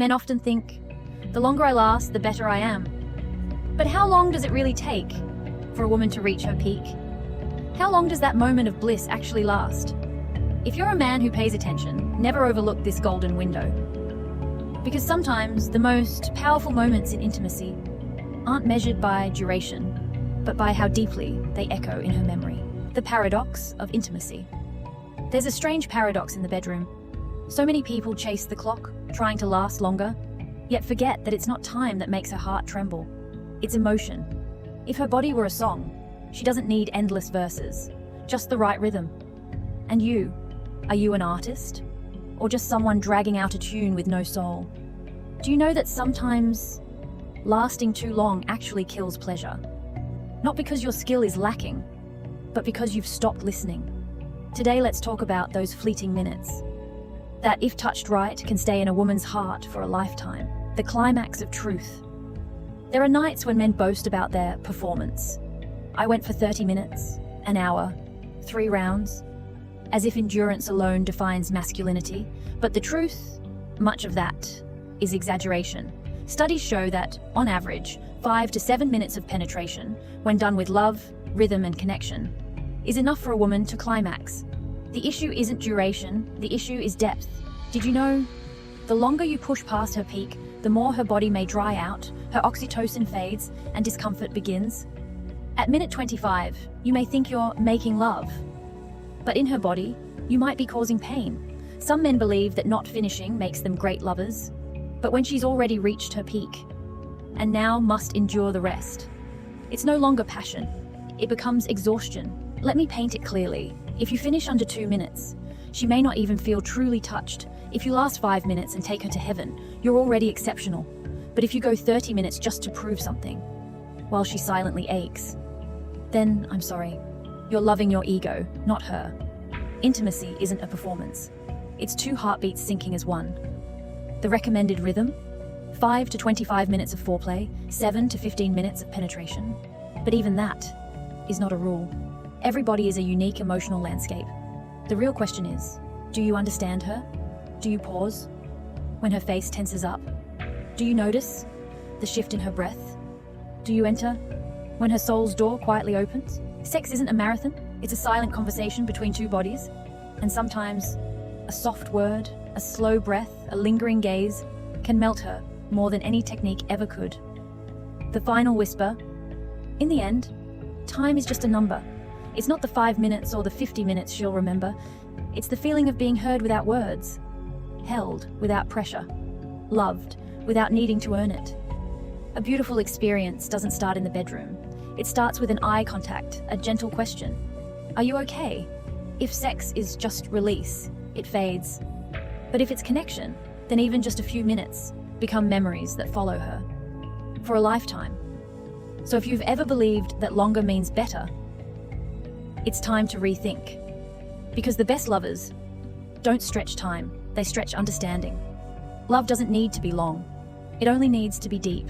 Men often think, the longer I last, the better I am. But how long does it really take for a woman to reach her peak? How long does that moment of bliss actually last? If you're a man who pays attention, never overlook this golden window. Because sometimes the most powerful moments in intimacy aren't measured by duration, but by how deeply they echo in her memory. The paradox of intimacy. There's a strange paradox in the bedroom. So many people chase the clock, trying to last longer, yet forget that it's not time that makes her heart tremble. It's emotion. If her body were a song, she doesn't need endless verses, just the right rhythm. And you, are you an artist? Or just someone dragging out a tune with no soul? Do you know that sometimes lasting too long actually kills pleasure? Not because your skill is lacking, but because you've stopped listening. Today, let's talk about those fleeting minutes that, if touched right, can stay in a woman's heart for a lifetime. The climax of truth. There are nights when men boast about their performance. I went for 30 minutes, an hour, 3 rounds, as if endurance alone defines masculinity. But the truth, much of that, is exaggeration. Studies show that, on average, 5 to 7 minutes of penetration, when done with love, rhythm, and connection, is enough for a woman to climax. The issue isn't duration, the issue is depth. Did you know? The longer you push past her peak, the more her body may dry out, her oxytocin fades, and discomfort begins. At minute 25, you may think you're making love, but in her body, you might be causing pain. Some men believe that not finishing makes them great lovers, but when she's already reached her peak, and now must endure the rest, it's no longer passion, it becomes exhaustion. Let me paint it clearly. If you finish under 2 minutes, she may not even feel truly touched. If you last 5 minutes and take her to heaven, you're already exceptional. But if you go 30 minutes just to prove something, while she silently aches, then, I'm sorry, you're loving your ego, not her. Intimacy isn't a performance. It's 2 heartbeats syncing as one. The recommended rhythm? 5 to 25 minutes of foreplay, 7 to 15 minutes of penetration. But even that is not a rule. Everybody is a unique emotional landscape. The real question is, do you understand her? Do you pause when her face tenses up? Do you notice the shift in her breath? Do you enter when her soul's door quietly opens? Sex isn't a marathon, it's a silent conversation between 2 bodies. And sometimes a soft word, a slow breath, a lingering gaze can melt her more than any technique ever could. The final whisper, in the end, time is just a number. It's not the 5 minutes or the 50 minutes she'll remember. It's the feeling of being heard without words, held without pressure, loved without needing to earn it. A beautiful experience doesn't start in the bedroom. It starts with an eye contact, a gentle question. Are you okay? If sex is just release, it fades. But if it's connection, then even just a few minutes become memories that follow her for a lifetime. So if you've ever believed that longer means better, it's time to rethink. Because the best lovers don't stretch time, they stretch understanding. Love doesn't need to be long. It only needs to be deep.